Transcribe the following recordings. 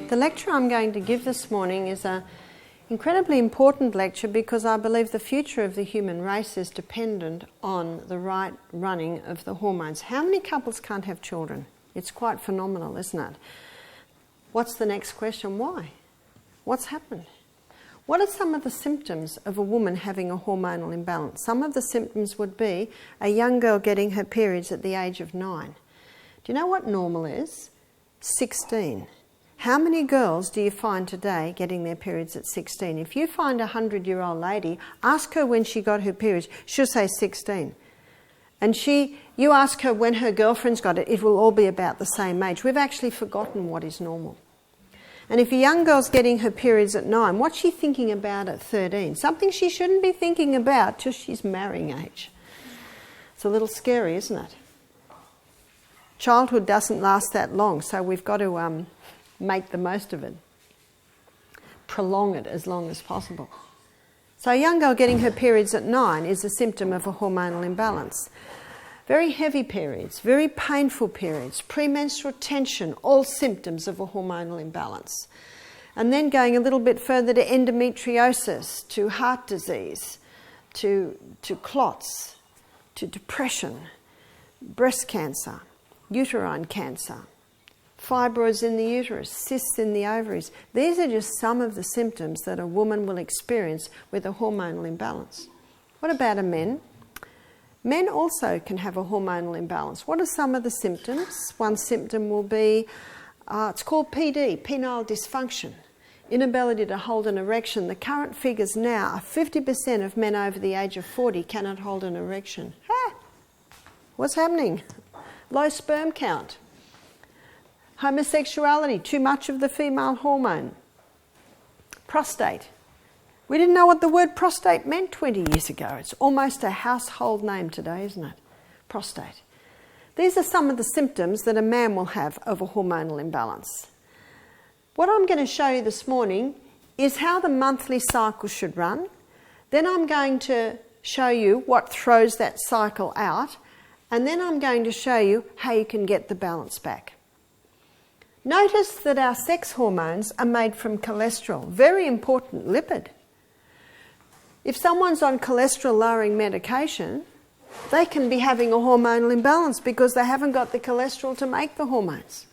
The lecture I'm going to give this morning is an incredibly important lecture because I believe the future of the human race is dependent on the right running of the hormones. How many couples can't have children? It's quite phenomenal, isn't it? What's the next question? Why? What's happened? What are some of the symptoms of a woman having a hormonal imbalance? Some of the symptoms would be a young girl getting her periods at the age of 9. Do you know what normal is? 16. How many girls do you find today getting their periods at 16? If you find a 100-year-old lady, ask her when she got her periods, she'll say 16. And you ask her when her girlfriend's got it, it will all be about the same age. We've actually forgotten what is normal. And if a young girl's getting her periods at 9, what's she thinking about at 13? Something she shouldn't be thinking about till she's marrying age. It's a little scary, isn't it? Childhood doesn't last that long, so we've got to make the most of it. Prolong it as long as possible. So a young girl getting her periods at 9 is a symptom of a hormonal imbalance. Very heavy periods, very painful periods, premenstrual tension, all symptoms of a hormonal imbalance. And then going a little bit further to endometriosis, to heart disease, to clots, to depression, breast cancer, uterine cancer, fibroids in the uterus, cysts in the ovaries. These are just some of the symptoms that a woman will experience with a hormonal imbalance. What about men? Men also can have a hormonal imbalance. What are some of the symptoms? One symptom will be, it's called PD, penile dysfunction, inability to hold an erection. The current figures now are 50% of men over the age of 40 cannot hold an erection. What's happening? Low sperm count. Homosexuality, too much of the female hormone. Prostate. We didn't know what the word prostate meant 20 years ago. It's almost a household name today, isn't it? Prostate. These are some of the symptoms that a man will have of a hormonal imbalance. What I'm going to show you this morning is how the monthly cycle should run. Then I'm going to show you what throws that cycle out. And then I'm going to show you how you can get the balance back. Notice that our sex hormones are made from cholesterol, very important lipid. If someone's on cholesterol-lowering medication, they can be having a hormonal imbalance because they haven't got the cholesterol to make the hormones.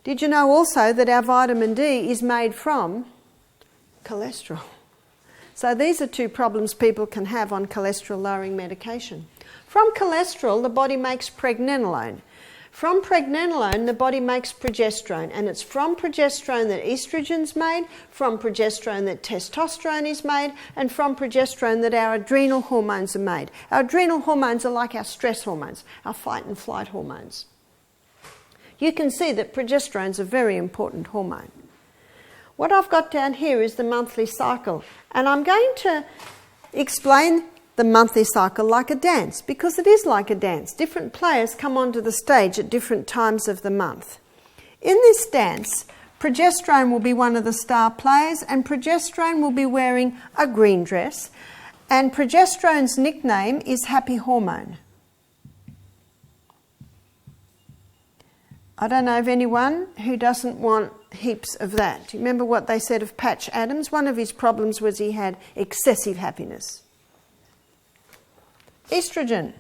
Did you know also that our vitamin D is made from cholesterol? So these are two problems people can have on cholesterol-lowering medication. From cholesterol, the body makes pregnenolone. From pregnenolone, the body makes progesterone, and it's from progesterone that estrogen's made, from progesterone that testosterone is made, and from progesterone that our adrenal hormones are made. Our adrenal hormones are like our stress hormones, our fight and flight hormones. You can see that progesterone's a very important hormone. What I've got down here is the monthly cycle, and I'm going to explain the monthly cycle like a dance, because it is like a dance. Different players come onto the stage at different times of the month. In this dance, progesterone will be one of the star players, and progesterone will be wearing a green dress, and progesterone's nickname is Happy Hormone. I don't know of anyone who doesn't want heaps of that. Do you remember what they said of Patch Adams? One of his problems was he had excessive happiness. Estrogen.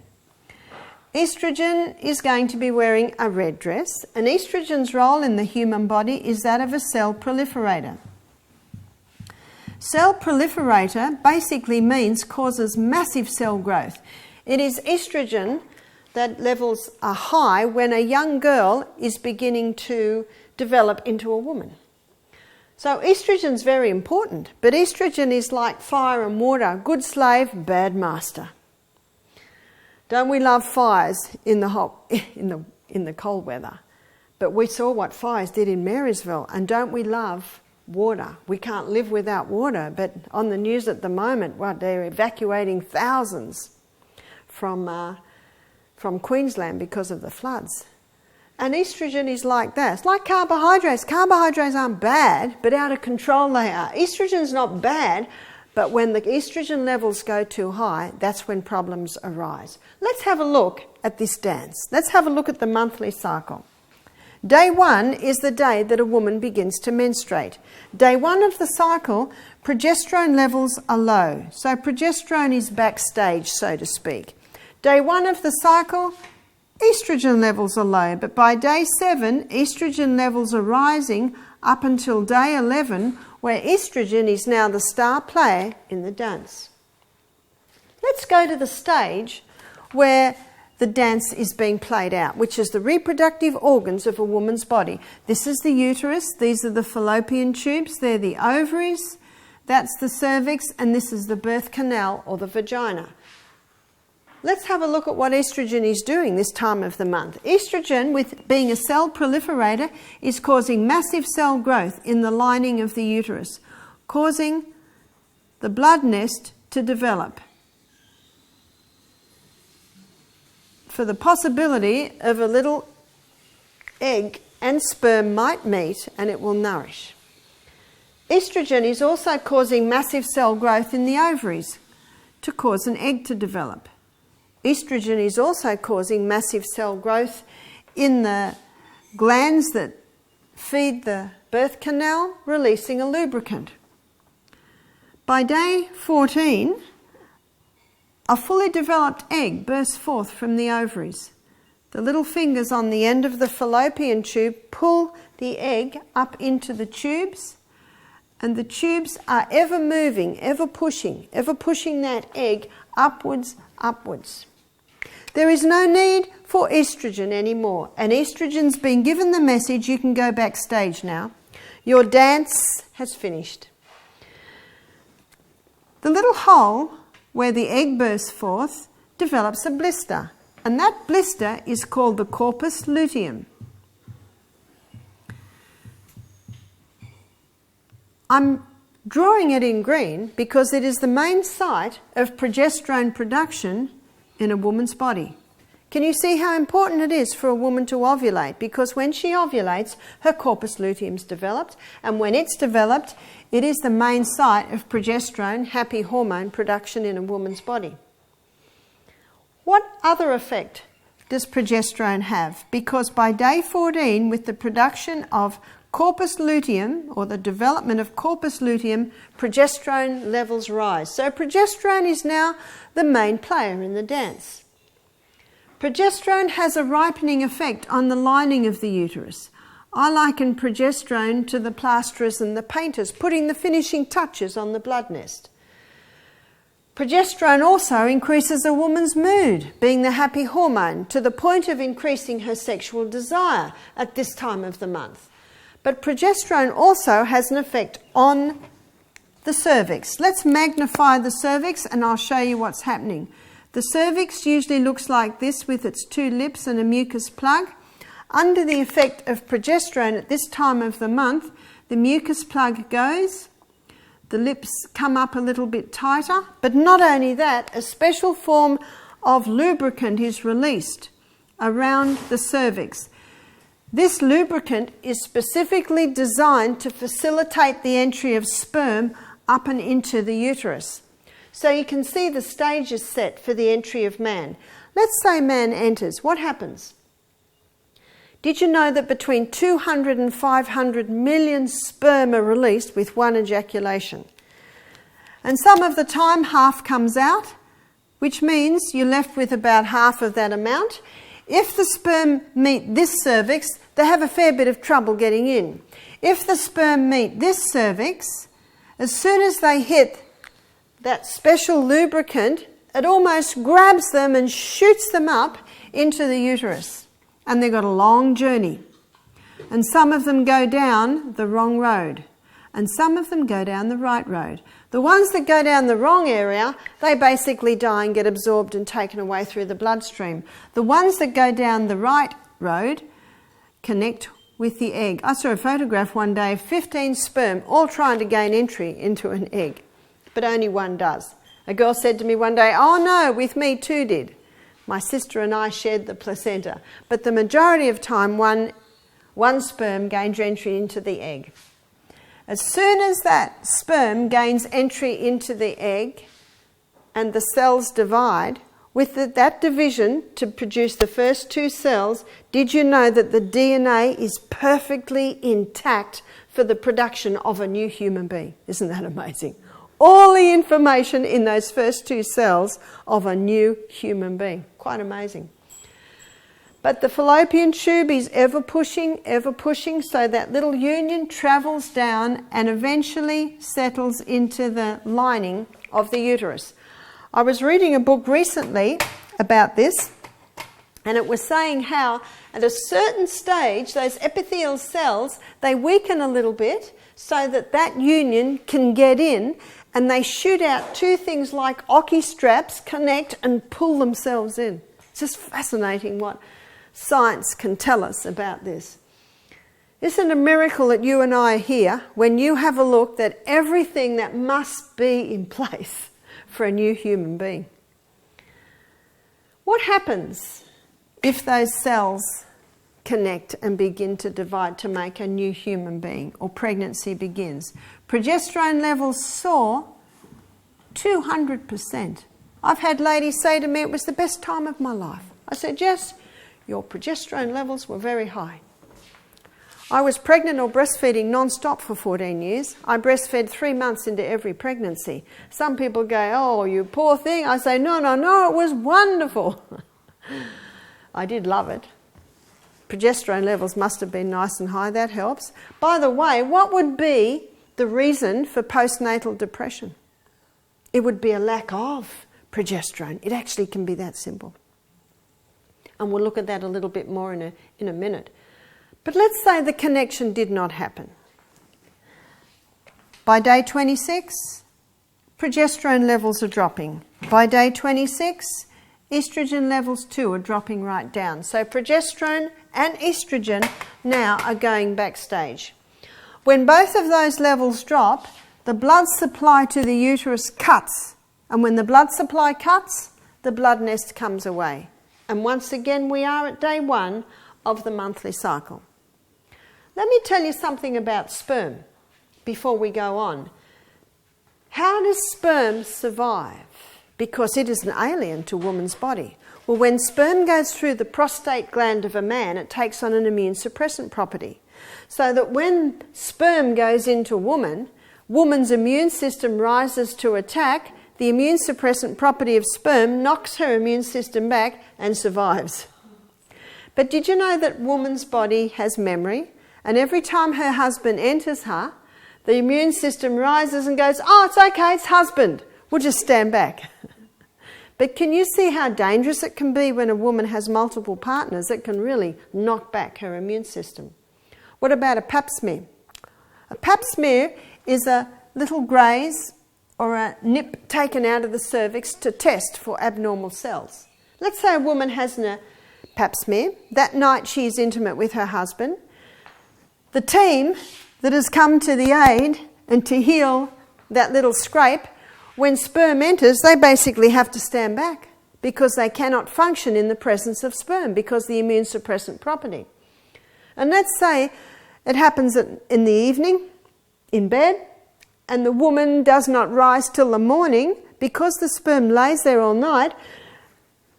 Estrogen is going to be wearing a red dress, and estrogen's role in the human body is that of a cell proliferator. Cell proliferator basically means causes massive cell growth. It is estrogen that levels are high when a young girl is beginning to develop into a woman. So estrogen's very important, but estrogen is like fire and water, good slave, bad master. Don't we love fires in the cold weather? But we saw what fires did in Marysville, and don't we love water? We can't live without water, but on the news at the moment, they're evacuating thousands from Queensland because of the floods. And estrogen is like that. It's like carbohydrates. Carbohydrates aren't bad, but out of control they are. Estrogen's not bad, but when the estrogen levels go too high, that's when problems arise. Let's have a look at this dance. Let's have a look at the monthly cycle. Day 1 is the day that a woman begins to menstruate. Day 1 of the cycle, progesterone levels are low. So progesterone is backstage, so to speak. Day 1 of the cycle, estrogen levels are low. But by day 7, estrogen levels are rising up until day 11, where estrogen is now the star player in the dance. Let's go to the stage where the dance is being played out, which is the reproductive organs of a woman's body. This is the uterus, these are the fallopian tubes, they're the ovaries, that's the cervix, and this is the birth canal or the vagina. Let's have a look at what estrogen is doing this time of the month. Estrogen, with being a cell proliferator, is causing massive cell growth in the lining of the uterus, causing the blood nest to develop, for the possibility of a little egg and sperm might meet and it will nourish. Estrogen is also causing massive cell growth in the ovaries to cause an egg to develop. Estrogen is also causing massive cell growth in the glands that feed the birth canal, releasing a lubricant. By day 14, a fully developed egg bursts forth from the ovaries. The little fingers on the end of the fallopian tube pull the egg up into the tubes, and the tubes are ever moving, ever pushing that egg upwards. There is no need for estrogen anymore, and estrogen's been given the message, you can go backstage now. Your dance has finished. The little hole where the egg bursts forth develops a blister, and that blister is called the corpus luteum. I'm drawing it in green because it is the main site of progesterone production in a woman's body. Can you see how important it is for a woman to ovulate? Because when she ovulates, her corpus luteum is developed, and when it's developed, it is the main site of progesterone, happy hormone production in a woman's body. What other effect does progesterone have? Because by day 14, with the production of corpus luteum, or the development of corpus luteum, progesterone levels rise. So progesterone is now the main player in the dance. Progesterone has a ripening effect on the lining of the uterus. I liken progesterone to the plasterers and the painters, putting the finishing touches on the blood nest. Progesterone also increases a woman's mood, being the happy hormone, to the point of increasing her sexual desire at this time of the month. But progesterone also has an effect on the cervix. Let's magnify the cervix and I'll show you what's happening. The cervix usually looks like this with its two lips and a mucus plug. Under the effect of progesterone at this time of the month, the mucus plug goes, the lips come up a little bit tighter, but not only that, a special form of lubricant is released around the cervix. This lubricant is specifically designed to facilitate the entry of sperm up and into the uterus. So you can see the stage is set for the entry of man. Let's say man enters. What happens? Did you know that between 200 and 500 million sperm are released with one ejaculation? And some of the time half comes out, which means you're left with about half of that amount. If the sperm meet this cervix, they have a fair bit of trouble getting in. If the sperm meet this cervix, as soon as they hit that special lubricant, it almost grabs them and shoots them up into the uterus. And they've got a long journey. And some of them go down the wrong road. And some of them go down the right road. The ones that go down the wrong area, they basically die and get absorbed and taken away through the bloodstream. The ones that go down the right road connect with the egg. I saw a photograph one day of 15 sperm all trying to gain entry into an egg, but only one does. A girl said to me one day, "Oh no, with me two did. My sister and I shared the placenta." But the majority of time, one sperm gains entry into the egg. As soon as that sperm gains entry into the egg and the cells divide, with that division to produce the first 2 cells, did you know that the DNA is perfectly intact for the production of a new human being? Isn't that amazing? All the information in those first 2 cells of a new human being. Quite amazing. But the fallopian tube is ever pushing, so that little union travels down and eventually settles into the lining of the uterus. I was reading a book recently about this, and it was saying how at a certain stage those epithelial cells, they weaken a little bit so that that union can get in, and they shoot out 2 things like hockey straps, connect and pull themselves in. It's just fascinating what science can tell us about this. Isn't it a miracle that you and I are here when you have a look at everything that must be in place for a new human being? What happens if those cells connect and begin to divide to make a new human being, or pregnancy begins? Progesterone levels soar 200%. I've had ladies say to me, it was the best time of my life. I said, Jess, your progesterone levels were very high. I was pregnant or breastfeeding non-stop for 14 years. I breastfed 3 months into every pregnancy. Some people go, oh, you poor thing. I say, no, it was wonderful. I did love it. Progesterone levels must have been nice and high. That helps. By the way, what would be the reason for postnatal depression? It would be a lack of progesterone. It actually can be that simple. And we'll look at that a little bit more in a minute. But let's say the connection did not happen. By day 26, progesterone levels are dropping. By day 26, estrogen levels too are dropping right down. So progesterone and estrogen now are going backstage. When both of those levels drop, the blood supply to the uterus cuts. And when the blood supply cuts, the blood nest comes away. And once again, we are at day 1 of the monthly cycle. Let me tell you something about sperm before we go on. How does sperm survive? Because it is an alien to a woman's body. Well, when sperm goes through the prostate gland of a man, it takes on an immune suppressant property. So that when sperm goes into a woman's immune system rises to attack. The immune suppressant property of sperm knocks her immune system back and survives. But did you know that woman's body has memory? And every time her husband enters her, the immune system rises and goes, oh, it's okay, it's husband. We'll just stand back. But can you see how dangerous it can be when a woman has multiple partners? It can really knock back her immune system. What about a pap smear? A pap smear is a little graze or a nip taken out of the cervix to test for abnormal cells. Let's say a woman has a pap smear. That night she is intimate with her husband. The team that has come to the aid and to heal that little scrape, when sperm enters, they basically have to stand back because they cannot function in the presence of sperm because of the immune suppressant property. And let's say it happens in the evening, in bed, and the woman does not rise till the morning. Because the sperm lays there all night,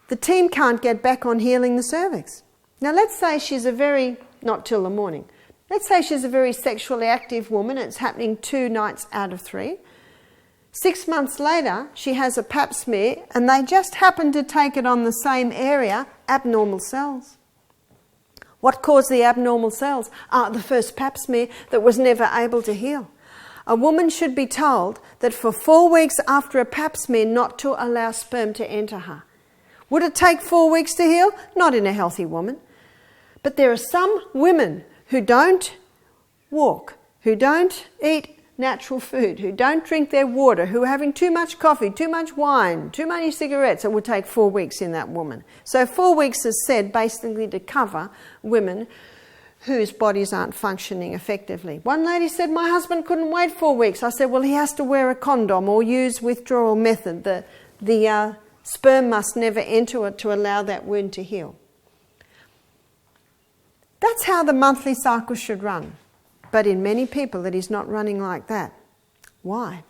the team can't get back on healing the cervix. Now let's say she's not till the morning. Let's say she's a very sexually active woman. It's happening 2 nights out of 3. 6 months later, she has a pap smear and they just happen to take it on the same area, abnormal cells. What caused the abnormal cells? The first pap smear that was never able to heal. A woman should be told that for 4 weeks after a pap smear not to allow sperm to enter her. Would it take 4 weeks to heal? Not in a healthy woman. But there are some women who don't walk, who don't eat natural food, who don't drink their water, who are having too much coffee, too much wine, too many cigarettes. It would take 4 weeks in that woman. So 4 weeks is said basically to cover women whose bodies aren't functioning effectively. One lady said, my husband couldn't wait 4 weeks. I said, well, he has to wear a condom or use withdrawal method. The sperm must never enter it to allow that wound to heal. That's how the monthly cycle should run. But in many people, it is not running like that. Why?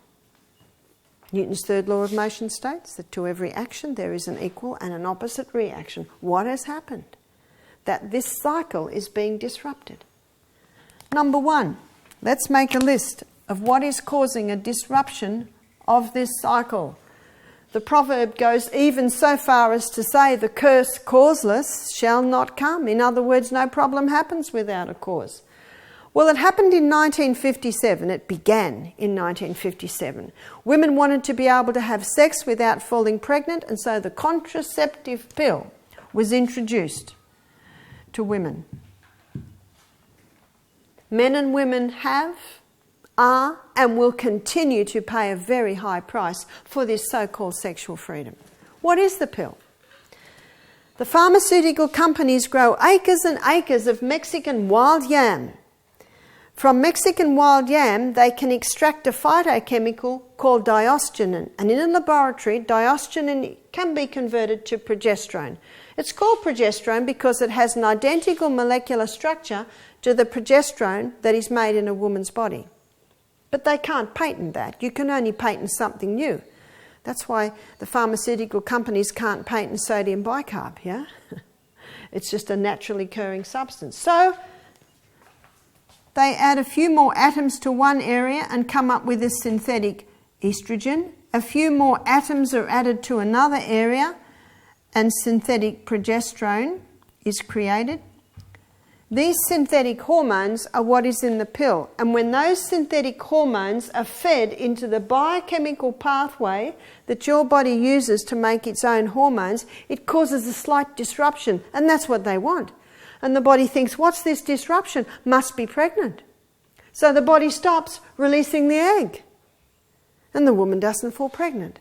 Newton's third law of motion states that to every action there is an equal and an opposite reaction. What has happened? That this cycle is being disrupted. Number one, let's make a list of what is causing a disruption of this cycle. The proverb goes even so far as to say the curse causeless shall not come. In other words, no problem happens without a cause. Well, it happened in 1957. It began in 1957. Women wanted to be able to have sex without falling pregnant, and so the contraceptive pill was introduced to women. Men and women are and will continue to pay a very high price for this so-called sexual freedom. What is the pill? The pharmaceutical companies grow acres and acres of Mexican wild yam. From Mexican wild yam, they can extract a phytochemical called diosgenin, and in a laboratory, diosgenin can be converted to progesterone. It's called progesterone because it has an identical molecular structure to the progesterone that is made in a woman's body. But they can't patent that. You can only patent something new. That's why the pharmaceutical companies can't patent sodium bicarb, yeah? It's just a naturally occurring substance. So they add a few more atoms to one area and come up with a synthetic estrogen. A few more atoms are added to another area and synthetic progesterone is created. These synthetic hormones are what is in the pill, and when those synthetic hormones are fed into the biochemical pathway that your body uses to make its own hormones, it causes a slight disruption, and that's what they want. And the body thinks, what's this disruption? Must be pregnant. So the body stops releasing the egg, and the woman doesn't fall pregnant.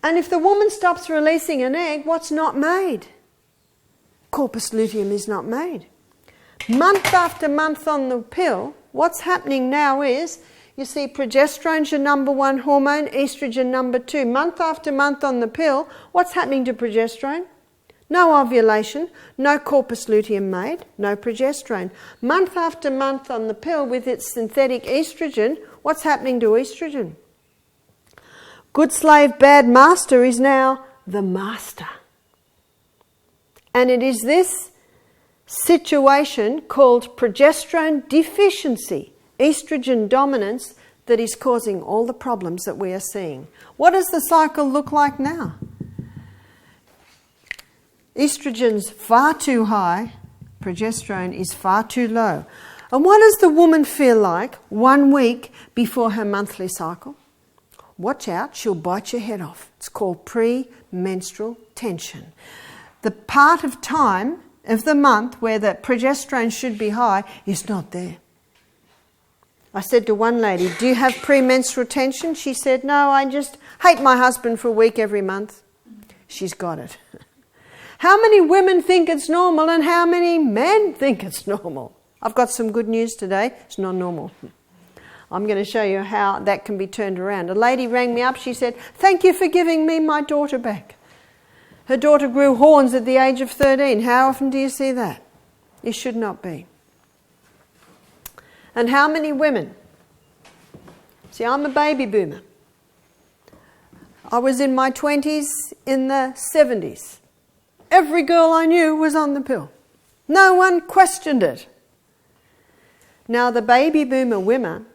And if the woman stops releasing an egg, what's not made? Corpus luteum is not made. Month after month on the pill, what's happening now is, you see, progesterone's your number one hormone, estrogen number two. Month after month on the pill, what's happening to progesterone? No ovulation, no corpus luteum made, no progesterone. Month after month on the pill with its synthetic estrogen, what's happening to estrogen? Good slave, bad master is now the master. And it is this situation called progesterone deficiency, estrogen dominance, that is causing all the problems that we are seeing. What does the cycle look like now? Estrogen's far too high, progesterone is far too low. And what does the woman feel like 1 week before her monthly cycle? Watch out, she'll bite your head off. It's called premenstrual tension. The part of time of the month where the progesterone should be high is not there. I said to one lady, do you have premenstrual tension? She said, no, I just hate my husband for a week every month. She's got it. How many women think it's normal and how many men think it's normal? I've got some good news today. It's not normal. I'm going to show you how that can be turned around. A lady rang me up. She said, thank you for giving me my daughter back. Her daughter grew horns at the age of 13. How often do you see that? It should not be. And how many women? See, I'm a baby boomer. I was in my 20s in the 70s. Every girl I knew was on the pill. No one questioned it. Now the baby boomer women,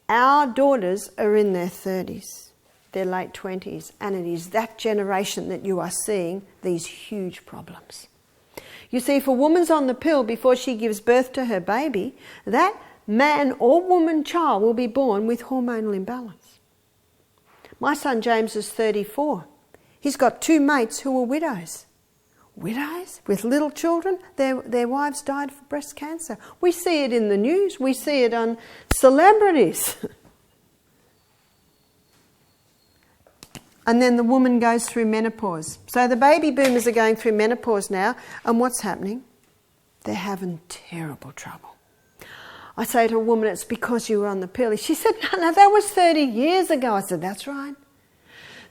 our daughters are in their 30s, their late 20s, and it is that generation that you are seeing these huge problems. You see, if a woman's on the pill before she gives birth to her baby, that man or woman child will be born with hormonal imbalance. My son James is 34. He's got 2 mates who are widows. Widows with little children, their wives died of breast cancer. We see it in the news. We see it on celebrities. And then the woman goes through menopause. So the baby boomers are going through menopause now. And what's happening? They're having terrible trouble. I say to a woman, it's because you were on the pill. She said, no, that was 30 years ago. I said, that's right.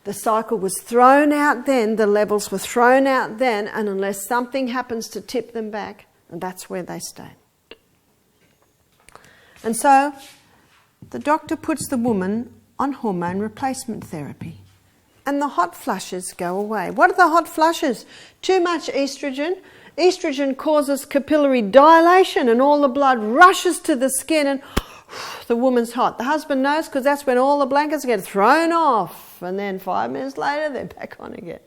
The cycle was thrown out then, the levels were thrown out then, and unless something happens to tip them back, that's where they stay. And so the doctor puts the woman on hormone replacement therapy. And the hot flushes go away. What are the hot flushes? Too much estrogen. Estrogen causes capillary dilation and all the blood rushes to the skin and the woman's hot. The husband knows because that's when all the blankets get thrown off and then 5 minutes later they're back on again.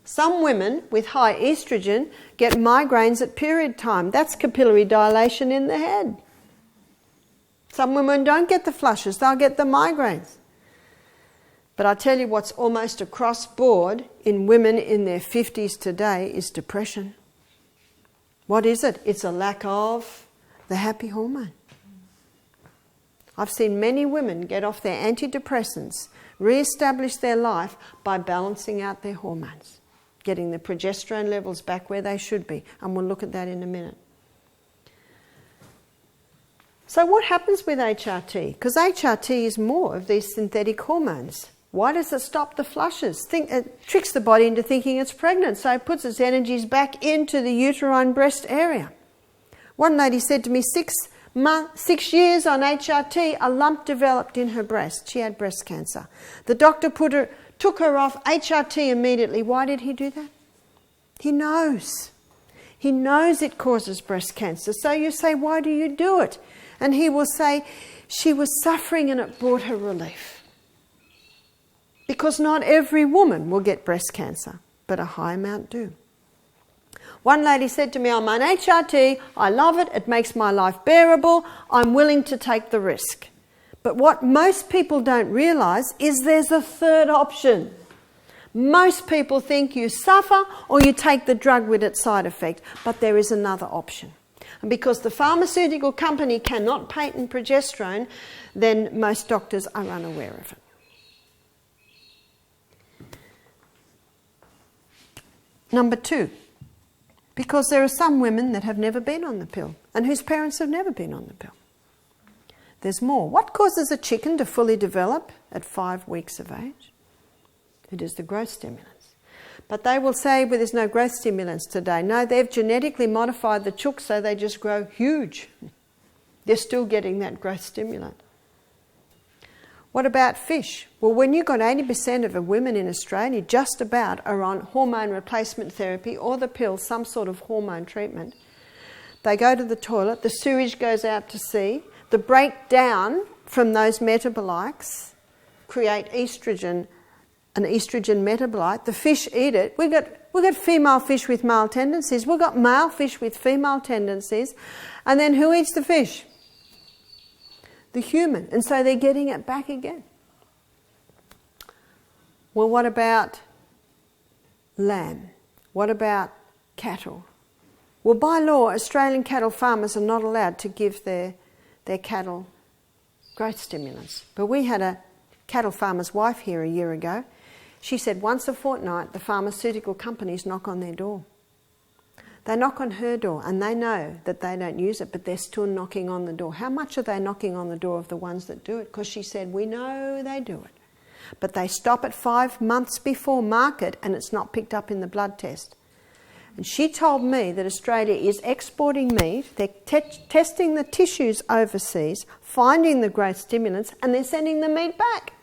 Some women with high estrogen get migraines at period time. That's capillary dilation in the head. Some women don't get the flushes, they'll get the migraines. But I tell you what's almost across board in women in their 50s today is depression. What is it? It's a lack of the happy hormone. I've seen many women get off their antidepressants, re-establish their life by balancing out their hormones, getting the progesterone levels back where they should be. And we'll look at that in a minute. So what happens with HRT? Because HRT is more of these synthetic hormones. Why does it stop the flushes? It tricks the body into thinking it's pregnant, so it puts its energies back into the uterine breast area. One lady said to me, 6 years on HRT, a lump developed in her breast. She had breast cancer. The doctor took her off HRT immediately. Why did he do that? He knows. He knows it causes breast cancer. So you say, why do you do it? And he will say, she was suffering and it brought her relief. Because not every woman will get breast cancer, but a high amount do. One lady said to me, I'm on HRT, I love it, it makes my life bearable, I'm willing to take the risk. But what most people don't realise is there's a third option. Most people think you suffer or you take the drug with its side effect, but there is another option. And because the pharmaceutical company cannot patent progesterone, then most doctors are unaware of it. Number 2, because there are some women that have never been on the pill and whose parents have never been on the pill. There's more. What causes a chicken to fully develop at 5 weeks of age? It is the growth stimulants. But they will say, well, there's no growth stimulants today. No, they've genetically modified the chooks so they just grow huge. They're still getting that growth stimulant. What about fish? Well, when you've got 80% of the women in Australia just about are on hormone replacement therapy or the pill, some sort of hormone treatment, they go to the toilet, the sewage goes out to sea, the breakdown from those metabolites create estrogen, an estrogen metabolite, the fish eat it. We've got female fish with male tendencies, we've got male fish with female tendencies, and then who eats the fish? The human, and so they're getting it back again. Well, what about lamb? What about cattle? Well, by law, Australian cattle farmers are not allowed to give their cattle growth stimulants. But we had a cattle farmer's wife here a year ago. She said once a fortnight the pharmaceutical companies knock on their door. They knock on her door and they know that they don't use it, but they're still knocking on the door. How much are they knocking on the door of the ones that do it? Because she said, we know they do it. But they stop it 5 months before market and it's not picked up in the blood test. And she told me that Australia is exporting meat, they're testing the tissues overseas, finding the growth stimulants, and they're sending the meat back.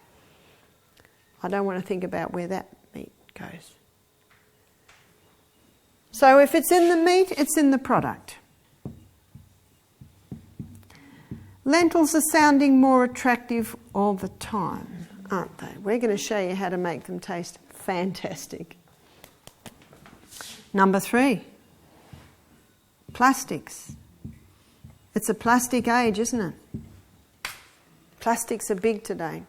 I don't want to think about where that meat goes. So if it's in the meat, it's in the product. Lentils are sounding more attractive all the time, aren't they? We're going to show you how to make them taste fantastic. Number 3, plastics. It's a plastic age, isn't it? Plastics are big today.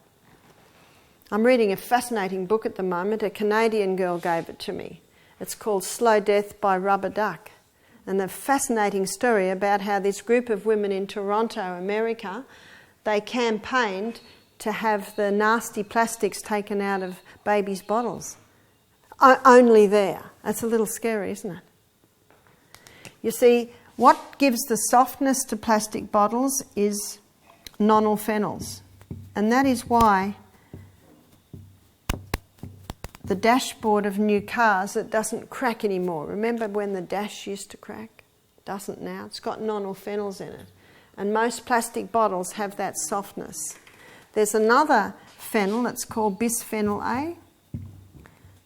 I'm reading a fascinating book at the moment. A Canadian girl gave it to me. It's called Slow Death by Rubber Duck. And the fascinating story about how this group of women in Toronto, America, they campaigned to have the nasty plastics taken out of babies' bottles. Only there. That's a little scary, isn't it? You see, what gives the softness to plastic bottles is nonylphenols. And that is why the dashboard of new cars, it doesn't crack anymore. Remember when the dash used to crack? It doesn't now. It's got nonylphenols in it. And most plastic bottles have that softness. there's another phenyl that's called bisphenyl A.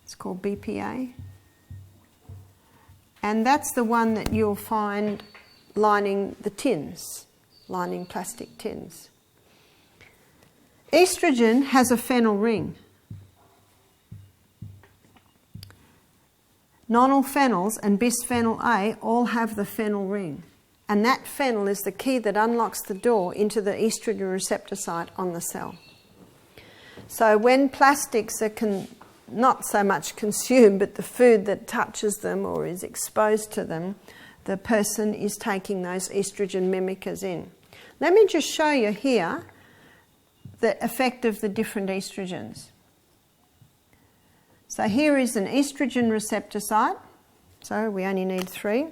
It's called BPA. And that's the one that you'll find lining the tins, lining plastic tins. Estrogen has a phenyl ring. Nonyl phenols and bisphenyl A all have the phenyl ring. And that phenyl is the key that unlocks the door into the estrogen receptor site on the cell. So when plastics are not so much consumed, but the food that touches them or is exposed to them, the person is taking those estrogen mimickers in. Let me just show you here the effect of the different estrogens. So here is an estrogen receptor site. So we only need 3.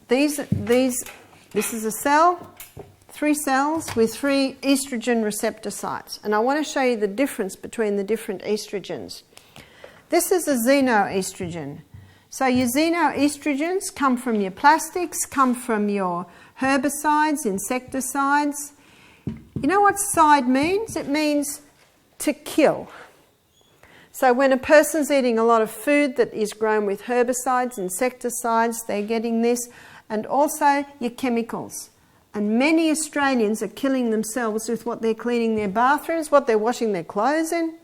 This is a cell, 3 cells with 3 estrogen receptor sites. And I want to show you the difference between the different estrogens. This is a xenoestrogen. So your xenoestrogens come from your plastics, come from your herbicides, insecticides. You know what side means? It means to kill. So when a person's eating a lot of food that is grown with herbicides, insecticides, they're getting this, and also your chemicals. And many Australians are killing themselves with what they're cleaning their bathrooms, what they're washing their clothes in.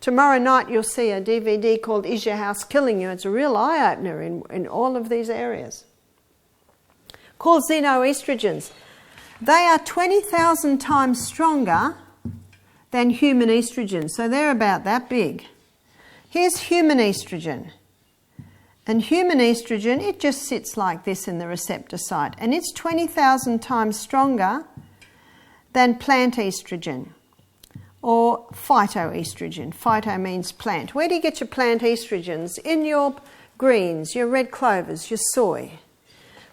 Tomorrow night you'll see a DVD called Is Your House Killing You? It's a real eye-opener in all of these areas. Called xenoestrogens. They are 20,000 times stronger than human estrogen, so they're about that big. Here's human estrogen. And human estrogen, it just sits like this in the receptor site, and it's 20,000 times stronger than plant estrogen or phytoestrogen. Phyto means plant. Where do you get your plant estrogens? In your greens, your red clovers, your soy.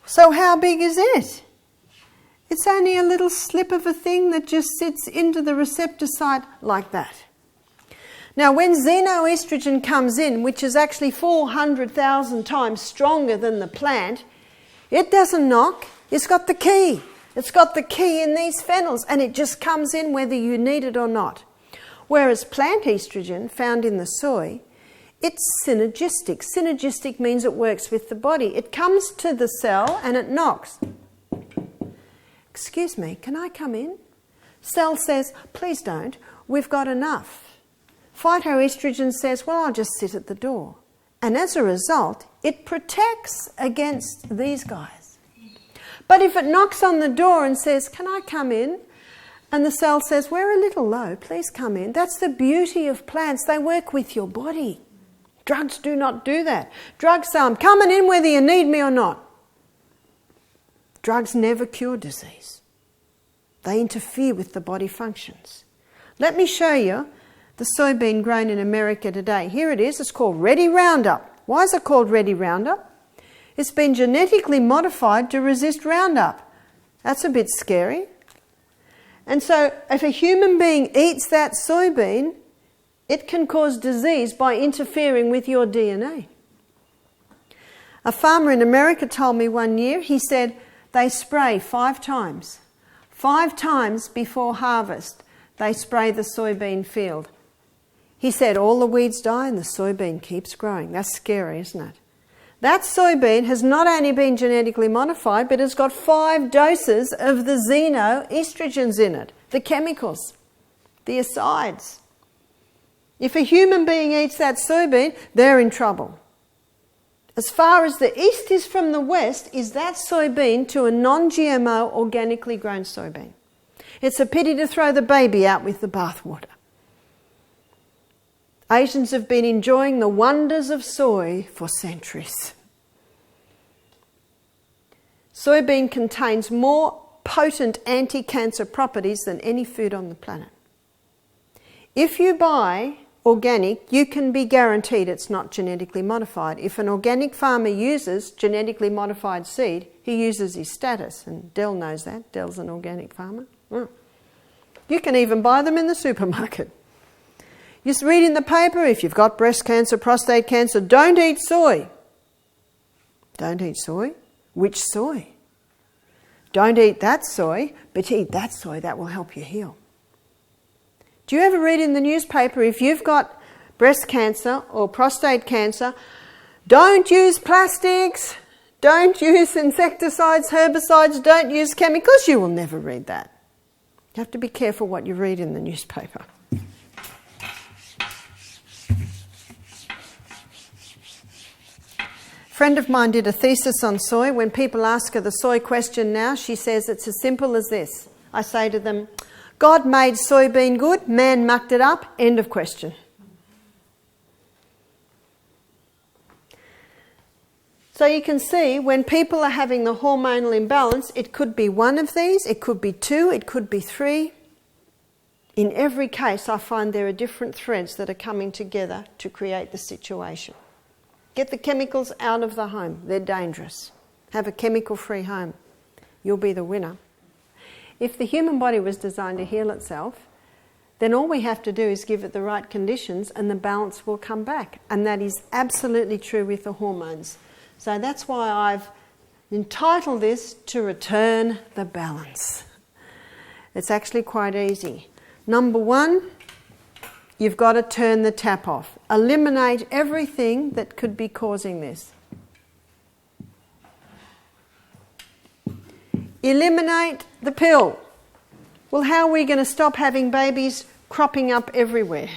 So how big is it? It's only a little slip of a thing that just sits into the receptor site like that. Now when xenoestrogen comes in, which is actually 400,000 times stronger than the plant, it doesn't knock, it's got the key. It's got the key in these phenols and it just comes in whether you need it or not. Whereas plant estrogen, found in the soy, it's synergistic. Synergistic means it works with the body. It comes to the cell and it knocks. Excuse me, can I come in? Cell says, please don't, we've got enough. Phytoestrogen says, well, I'll just sit at the door. And as a result, it protects against these guys. But if it knocks on the door and says, can I come in? And the cell says, we're a little low, please come in. That's the beauty of plants. They work with your body. Drugs do not do that. Drugs say, I'm coming in whether you need me or not. Drugs never cure disease. They interfere with the body functions. Let me show you the soybean grown in America today. Here it is. It's called Ready Roundup. Why is it called Ready Roundup? It's been genetically modified to resist Roundup. That's a bit scary. And so if a human being eats that soybean, it can cause disease by interfering with your DNA. A farmer in America told me one year, he said they spray 5 times. 5 times before harvest, they spray the soybean field. He said all the weeds die and the soybean keeps growing. That's scary, isn't it? That soybean has not only been genetically modified, but it's got 5 doses of the xenoestrogens in it, the chemicals, the asides. If a human being eats that soybean, they're in trouble. As far as the east is from the west, is that soybean to a non-GMO organically grown soybean. It's a pity to throw the baby out with the bathwater. Asians have been enjoying the wonders of soy for centuries. Soybean contains more potent anti-cancer properties than any food on the planet. If you buy organic, you can be guaranteed it's not genetically modified. If an organic farmer uses genetically modified seed, he uses his status, and Dell knows that. Dell's an organic farmer. You can even buy them in the supermarket. You just read in the paper, if you've got breast cancer, prostate cancer, don't eat soy. Don't eat soy? Which soy? Don't eat that soy, but eat that soy, that will help you heal. Do you ever read in the newspaper, if you've got breast cancer or prostate cancer, don't use plastics, don't use insecticides, herbicides, don't use chemicals? You will never read that. You have to be careful what you read in the newspaper. A friend of mine did a thesis on soy. When people ask her the soy question now, she says it's as simple as this. I say to them, God made soybean good, man mucked it up, end of question. So you can see when people are having the hormonal imbalance, it could be one of these, it could be two, it could be three. In every case, I find there are different threads that are coming together to create the situation. Get the chemicals out of the home. They're dangerous. Have a chemical-free home. You'll be the winner. If the human body was designed to heal itself, then all we have to do is give it the right conditions and the balance will come back. And that is absolutely true with the hormones. So that's why I've entitled this To Return the Balance. It's actually quite easy. Number one, you've got to turn the tap off. Eliminate everything that could be causing this. Eliminate the pill. Well, how are we going to stop having babies cropping up everywhere?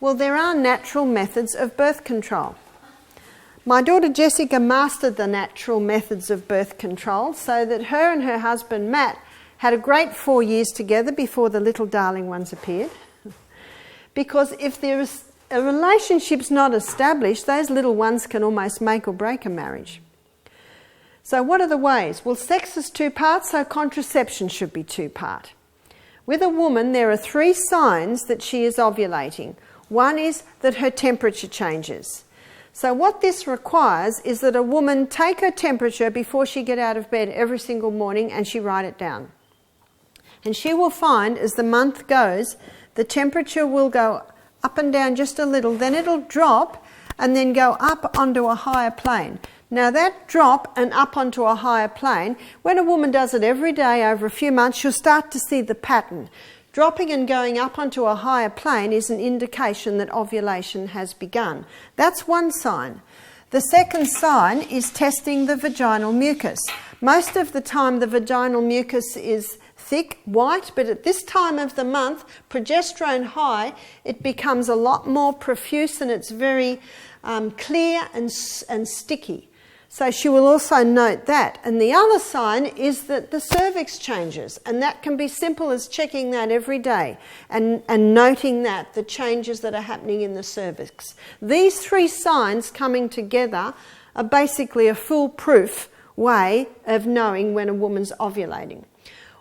Well, there are natural methods of birth control. My daughter Jessica mastered the natural methods of birth control so that her and her husband Matt had a great 4 years together before the little darling ones appeared. Because if there is a relationship's not established, those little ones can almost make or break a marriage. So what are the ways? Well, sex is 2 parts, so contraception should be 2-part. With a woman, there are 3 signs that she is ovulating. One is that her temperature changes. So what this requires is that a woman take her temperature before she get out of bed every single morning and she write it down. And she will find as the month goes, the temperature will go up and down just a little, then it'll drop and then go up onto a higher plane. Now that drop and up onto a higher plane, when a woman does it every day over a few months, she'll start to see the pattern. Dropping and going up onto a higher plane is an indication that ovulation has begun. That's one sign. The second sign is testing the vaginal mucus. Most of the time the vaginal mucus is thick, white, but at this time of the month, progesterone high, it becomes a lot more profuse and it's very clear and sticky. So she will also note that. And the other sign is that the cervix changes, and that can be simple as checking that every day and noting that, the changes that are happening in the cervix. These 3 signs coming together are basically a foolproof way of knowing when a woman's ovulating.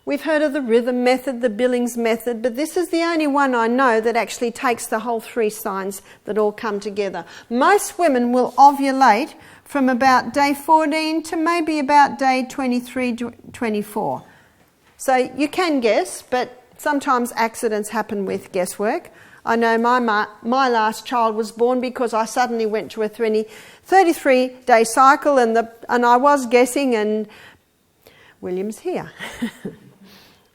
We've heard of the rhythm method, the Billings method, but this is the only one I know that actually takes the whole 3 signs that all come together. Most women will ovulate from about day 14 to maybe about day 23, 24. So you can guess, but sometimes accidents happen with guesswork. I know my last child was born because I suddenly went to a 33-day cycle and I was guessing, and William's here.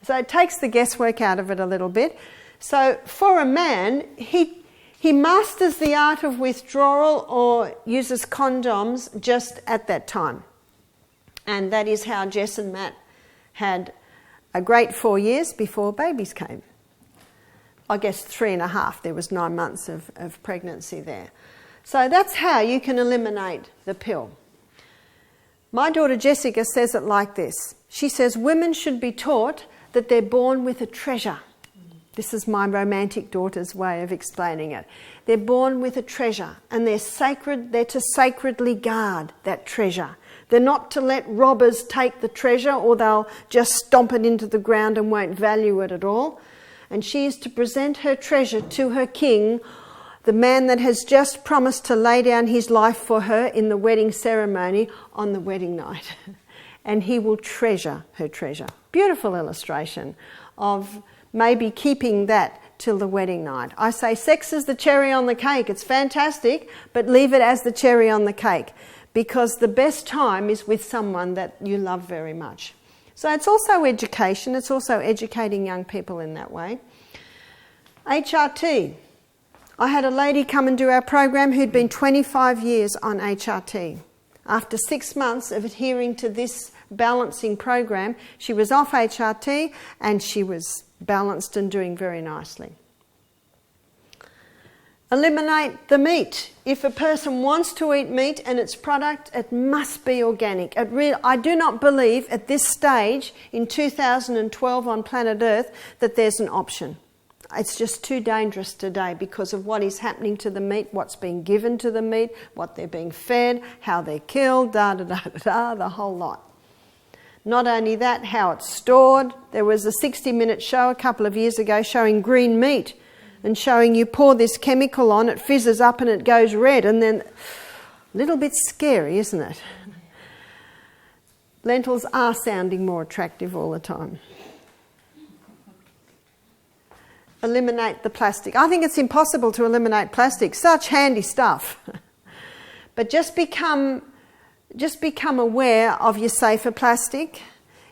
So it takes the guesswork out of it a little bit. So for a man, he masters the art of withdrawal or uses condoms just at that time. And that is how Jess and Matt had a great 4 years before babies came. I guess 3.5, there was 9 months of pregnancy there. So that's how you can eliminate the pill. My daughter Jessica says it like this. She says women should be taught that they're born with a treasure. This is my romantic daughter's way of explaining it. They're born with a treasure and they're sacred. They're to sacredly guard that treasure. They're not to let robbers take the treasure or they'll just stomp it into the ground and won't value it at all. And she is to present her treasure to her king, the man that has just promised to lay down his life for her in the wedding ceremony on the wedding night. And he will treasure her treasure. Beautiful illustration of maybe keeping that till the wedding night. I say sex is the cherry on the cake. It's fantastic, but leave it as the cherry on the cake because the best time is with someone that you love very much. So it's also education. It's also educating young people in that way. HRT. I had a lady come and do our program who'd been 25 years on HRT. After 6 months of adhering to this balancing program, she was off HRT and she was balanced and doing very nicely. Eliminate the meat. If a person wants to eat meat and its product, it must be organic. I do not believe at this stage in 2012 on planet Earth that there's an option. It's just too dangerous today because of what is happening to the meat, what's being given to the meat, what they're being fed, how they're killed, the whole lot. Not only that, how it's stored. There was a 60-minute show a couple of years ago showing green meat and showing you pour this chemical on, it fizzes up and it goes red, and then a little bit scary, isn't it? Lentils are sounding more attractive all the time. Eliminate the plastic. I think it's impossible to eliminate plastic. Such handy stuff. But just become aware of your safer plastic,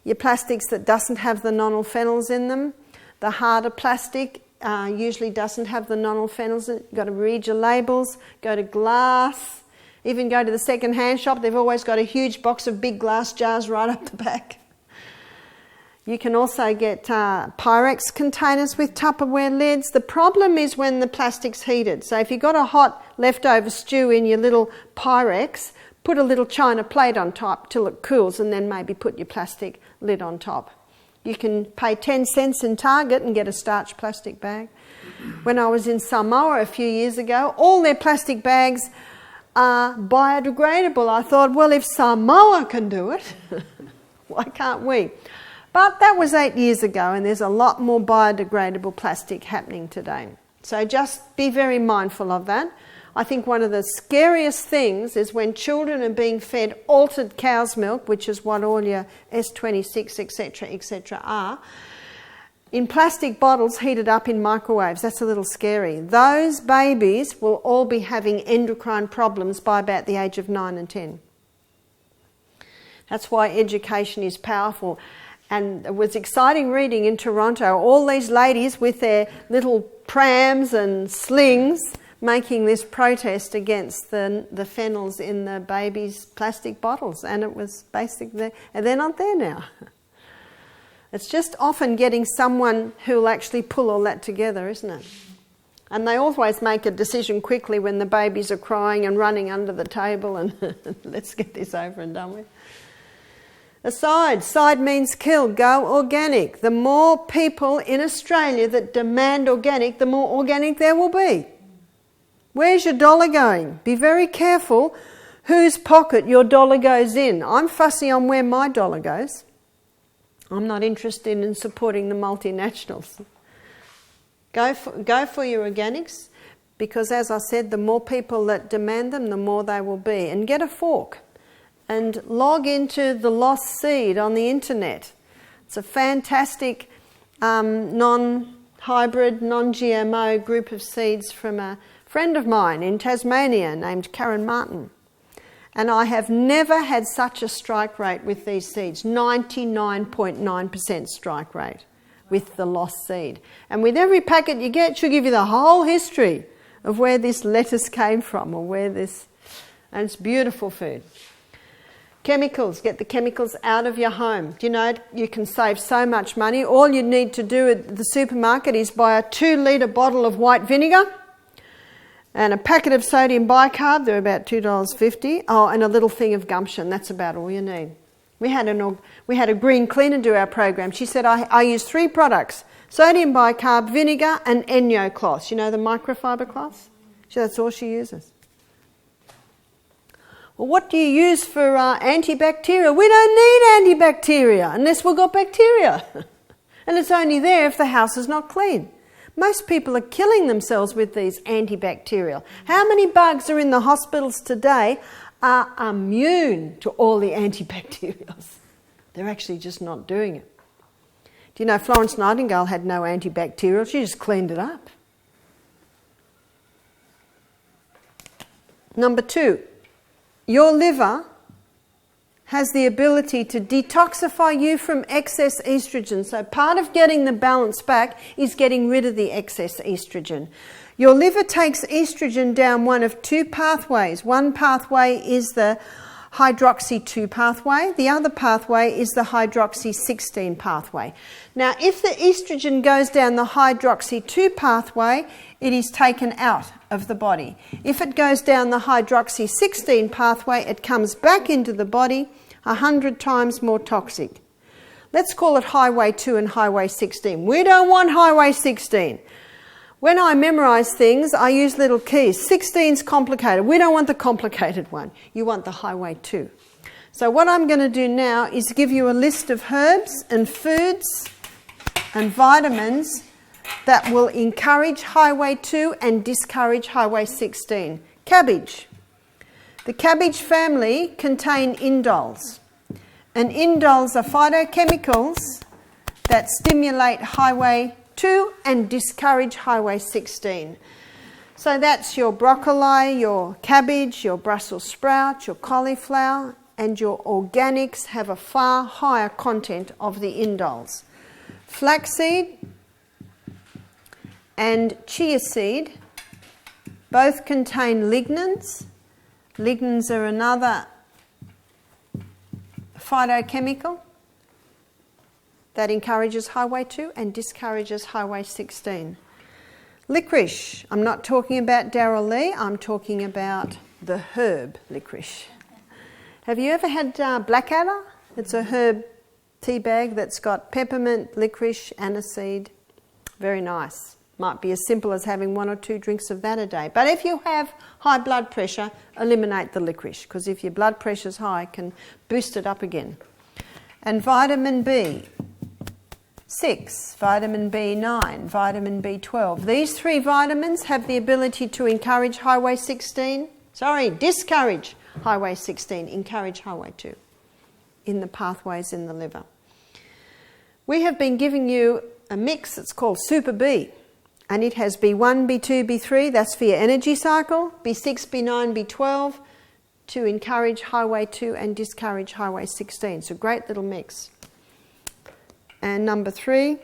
your plastics that doesn't have the nonylphenols in them. The harder plastic usually doesn't have the nonylphenols in it. You've got to read your labels, go to glass, even go to the second-hand shop. They've always got a huge box of big glass jars right up the back. You can also get Pyrex containers with Tupperware lids. The problem is when the plastic's heated. So if you've got a hot leftover stew in your little Pyrex, put a little china plate on top till it cools and then maybe put your plastic lid on top. You can pay 10 cents in Target and get a starch plastic bag. When I was in Samoa a few years ago, all their plastic bags are biodegradable. I thought, well, if Samoa can do it, why can't we? But that was 8 years ago, and there's a lot more biodegradable plastic happening today. So just be very mindful of that. I think one of the scariest things is when children are being fed altered cow's milk, which is what all your S26, etc., are, in plastic bottles heated up in microwaves. That's a little scary. Those babies will all be having endocrine problems by about the age of 9 and 10. That's why education is powerful. And it was exciting reading in Toronto, all these ladies with their little prams and slings making this protest against the phenols in the babies' plastic bottles. And it was basically, and they're not there now. It's just often getting someone who'll actually pull all that together, isn't it? And they always make a decision quickly when the babies are crying and running under the table and let's get this over and done with. Aside, side means kill, go organic. The more people in Australia that demand organic, the more organic there will be. Where's your dollar going? Be very careful whose pocket your dollar goes in. I'm fussy on where my dollar goes. I'm not interested in supporting the multinationals. Go for your organics, because as I said, the more people that demand them, the more they will be. And get a fork and log into the Lost Seed on the internet. It's a fantastic non-hybrid, non-GMO group of seeds from a friend of mine in Tasmania named Karen Martin. And I have never had such a strike rate with these seeds, 99.9% strike rate with the Lost Seed. And with every packet you get, she'll give you the whole history of where this lettuce came from or where this... And it's beautiful food. Chemicals, get the chemicals out of your home. Do you know, you can save so much money. All you need to do at the supermarket is buy a 2-litre bottle of white vinegar and a packet of sodium bicarb. They're about $2.50. Oh, and a little thing of gumption. That's about all you need. We had a green cleaner do our program. She said, I use 3 products, sodium bicarb, vinegar and Enyo cloths. You know, the microfiber cloths? So that's all she uses. Well, what do you use for antibacterial? We don't need antibacteria unless we've got bacteria. And it's only there if the house is not clean. Most people are killing themselves with these antibacterial. How many bugs are in the hospitals today are immune to all the antibacterials? They're actually just not doing it. Do you know Florence Nightingale had no antibacterial? She just cleaned it up. Number 2. Your liver has the ability to detoxify you from excess estrogen. So part of getting the balance back is getting rid of the excess estrogen. Your liver takes estrogen down one of two pathways. One pathway is the hydroxy-2 pathway. The other pathway is the hydroxy-16 pathway. Now, if the estrogen goes down the hydroxy-2 pathway, it is taken out of the body. If it goes down the hydroxy-16 pathway, it comes back into the body 100 times more toxic. Let's call it highway 2 and highway 16. We don't want highway 16. When I memorise things, I use little keys. 16's complicated. We don't want the complicated one. You want the highway 2. So what I'm going to do now is give you a list of herbs and foods and vitamins that will encourage highway 2 and discourage highway 16. Cabbage. The cabbage family contain indoles. And indoles are phytochemicals that stimulate highway 2 and discourage highway 16. So that's your broccoli, your cabbage, your Brussels sprout, your cauliflower, and your organics have a far higher content of the indoles. Flaxseed and chia seed both contain lignans. Lignans are another phytochemical that encourages highway 2 and discourages highway 16. Licorice. I'm not talking about Darryl Lee, I'm talking about the herb licorice. Have you ever had blackadder? It's a herb tea bag that's got peppermint, licorice, aniseed. Very nice. Might be as simple as having 1 or 2 drinks of that a day. But if you have high blood pressure, eliminate the licorice, because if your blood pressure's high, it can boost it up again. And vitamin B6, vitamin B9, vitamin B12. These 3 vitamins have the ability to encourage highway 16. Discourage highway 16, encourage highway 2 in the pathways in the liver. We have been giving you a mix that's called Super B, and it has B1, B2, B3, that's for your energy cycle, B6, B9, B12 to encourage highway 2 and discourage highway 16. It's a great little mix. And number 3,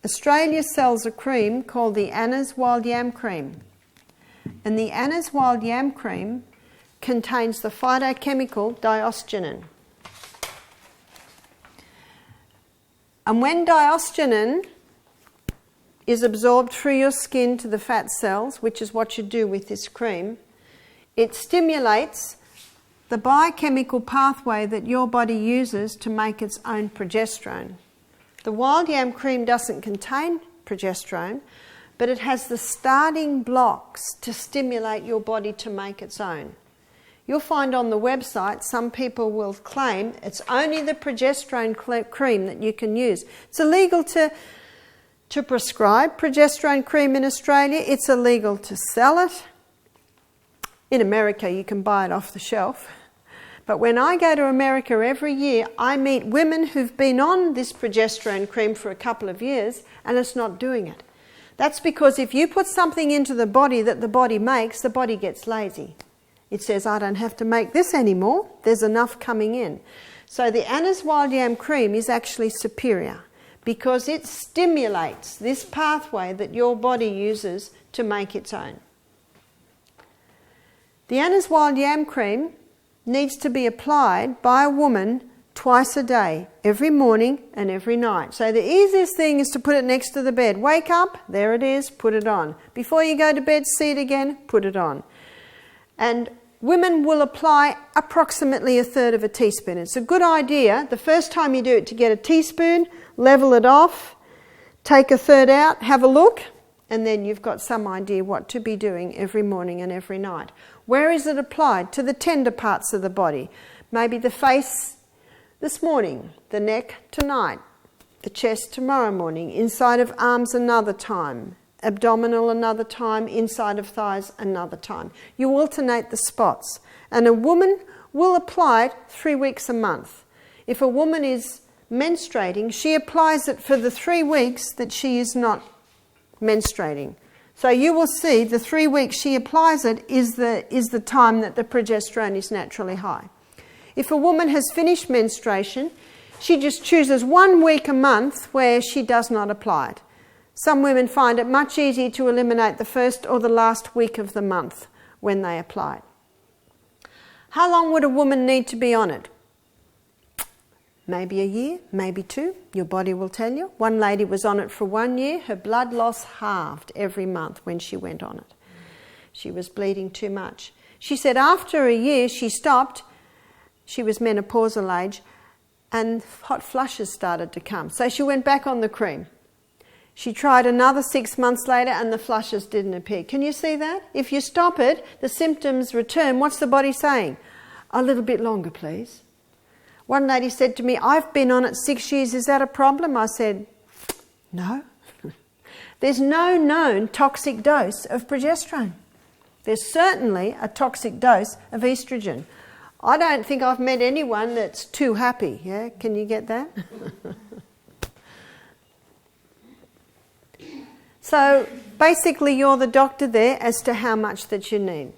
Australia sells a cream called the Anna's Wild Yam Cream. And the Anna's Wild Yam Cream contains the phytochemical diosgenin. And when diosgenin is absorbed through your skin to the fat cells, which is what you do with this cream, it stimulates the biochemical pathway that your body uses to make its own progesterone. The wild yam cream doesn't contain progesterone, but it has the starting blocks to stimulate your body to make its own. You'll find on the website some people will claim it's only the progesterone cream that you can use. It's illegal to prescribe progesterone cream in Australia. It's illegal to sell it. In America, you can buy it off the shelf. But when I go to America every year, I meet women who've been on this progesterone cream for a couple of years and it's not doing it. That's because if you put something into the body that the body makes, the body gets lazy. It says, I don't have to make this anymore. There's enough coming in. So the Anna's Wild Yam Cream is actually superior because it stimulates this pathway that your body uses to make its own. The Anna's Wild Yam Cream needs to be applied by a woman twice a day, every morning and every night. So the easiest thing is to put it next to the bed. Wake up, there it is, put it on. Before you go to bed, see it again, put it on. And women will apply approximately 1/3 of a teaspoon. It's a good idea, the first time you do it, to get a teaspoon, level it off, take 1/3 out, have a look, and then you've got some idea what to be doing every morning and every night. Where is it applied? To the tender parts of the body. Maybe the face this morning, the neck tonight, the chest tomorrow morning, inside of arms another time, abdominal another time, inside of thighs another time. You alternate the spots. And a woman will apply it 3 weeks a month. If a woman is menstruating, she applies it for the 3 weeks that she is not menstruating. So you will see the 3 weeks she applies it is the time that the progesterone is naturally high. If a woman has finished menstruation, she just chooses 1 week a month where she does not apply it. Some women find it much easier to eliminate the first or the last week of the month when they apply it. How long would a woman need to be on it? Maybe a year, maybe 2. Your body will tell you. One lady was on it for 1 year. Her blood loss halved every month when she went on it. She was bleeding too much. She said after a year she stopped. She was menopausal age and hot flushes started to come. So she went back on the cream. She tried another 6 months later and the flushes didn't appear. Can you see that? If you stop it, the symptoms return. What's the body saying? A little bit longer, please. One lady said to me, I've been on it 6 years, is that a problem? I said, no. There's no known toxic dose of progesterone. There's certainly a toxic dose of estrogen. I don't think I've met anyone that's too happy. Yeah, can you get that? So basically you're the doctor there as to how much that you need.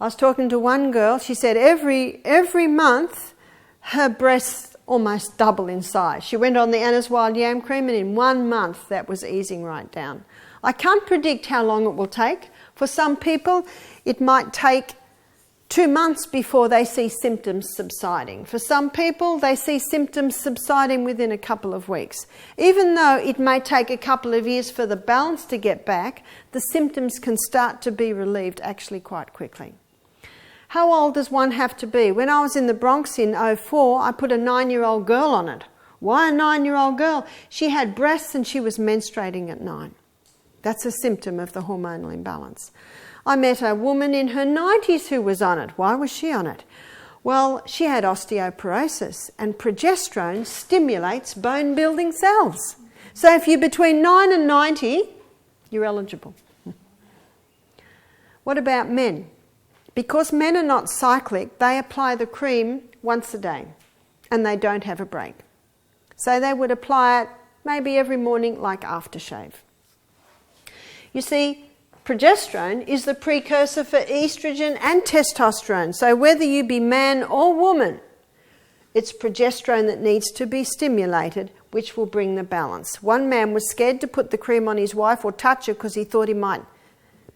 I was talking to one girl, she said every month her breasts almost double in size. She went on the Anna's Wild Yam cream and in 1 month that was easing right down. I can't predict how long it will take. For some people it might take 2 months before they see symptoms subsiding. For some people they see symptoms subsiding within a couple of weeks. Even though it may take a couple of years for the balance to get back, the symptoms can start to be relieved actually quite quickly. How old does one have to be? When I was in the Bronx in 2004, I put a 9-year-old girl on it. Why a 9-year-old girl? She had breasts and she was menstruating at 9. That's a symptom of the hormonal imbalance. I met a woman in her 90s who was on it. Why was she on it? Well, she had osteoporosis and progesterone stimulates bone-building cells. So if you're between 9 and 90, you're eligible. What about men? Because men are not cyclic, they apply the cream once a day and they don't have a break. So they would apply it maybe every morning like aftershave. You see, progesterone is the precursor for estrogen and testosterone. So whether you be man or woman, it's progesterone that needs to be stimulated, which will bring the balance. One man was scared to put the cream on his wife or touch her because he thought he might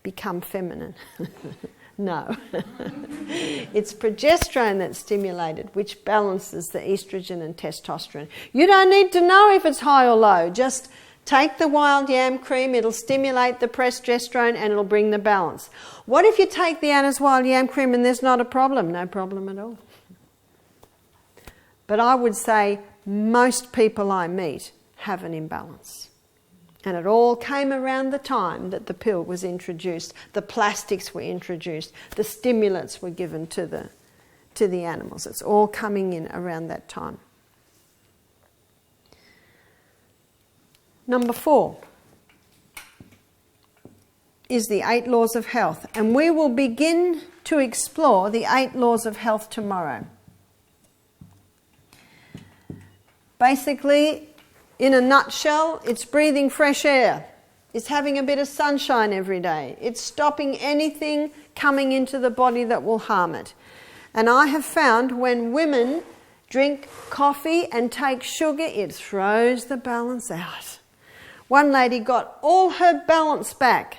become feminine. No. It's progesterone that's stimulated, which balances the estrogen and testosterone. You don't need to know if it's high or low. Just take the wild yam cream, it'll stimulate the progesterone and it'll bring the balance. What if you take the Anna's Wild Yam cream and there's not a problem? No problem at all. But I would say most people I meet have an imbalance. And it all came around the time that the pill was introduced, the plastics were introduced, the stimulants were given to the animals. It's all coming in around that time. Number 4 is the 8 laws of health. And we will begin to explore the 8 laws of health tomorrow. Basically, in a nutshell, it's breathing fresh air. It's having a bit of sunshine every day. It's stopping anything coming into the body that will harm it. And I have found when women drink coffee and take sugar, it throws the balance out. One lady got all her balance back.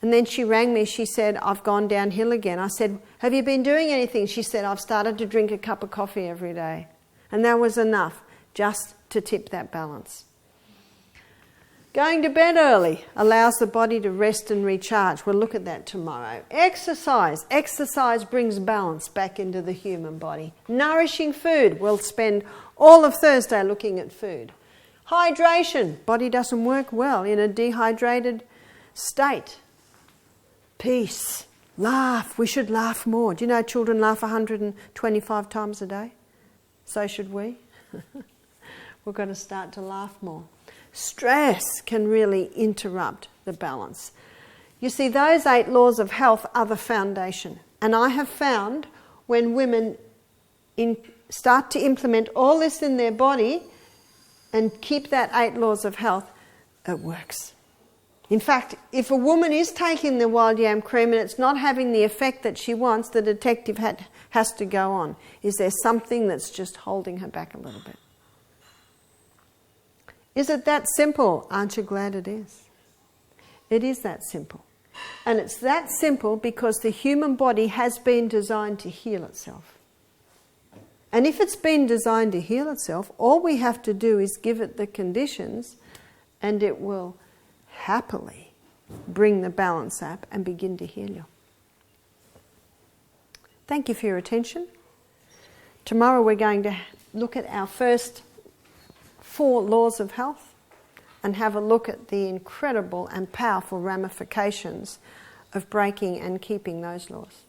And then she rang me, she said, I've gone downhill again. I said, have you been doing anything? She said, I've started to drink a cup of coffee every day. And that was enough, just to tip that balance. Going to bed early allows the body to rest and recharge. We'll look at that tomorrow. Exercise. Exercise brings balance back into the human body. Nourishing food. We'll spend all of Thursday looking at food. Hydration. Body doesn't work well in a dehydrated state. Peace. Laugh. We should laugh more. Do you know children laugh 125 times a day? So should we. We've got to start to laugh more. Stress can really interrupt the balance. You see, those 8 laws of health are the foundation. And I have found when women start to implement all this in their body and keep that 8 laws of health, it works. In fact, if a woman is taking the wild yam cream and it's not having the effect that she wants, the detective has to go on. Is there something that's just holding her back a little bit? Is it that simple? Aren't you glad it is? It is that simple. And it's that simple because the human body has been designed to heal itself. And if it's been designed to heal itself, all we have to do is give it the conditions and it will happily bring the balance up and begin to heal you. Thank you for your attention. Tomorrow we're going to look at our first 4 laws of health and have a look at the incredible and powerful ramifications of breaking and keeping those laws.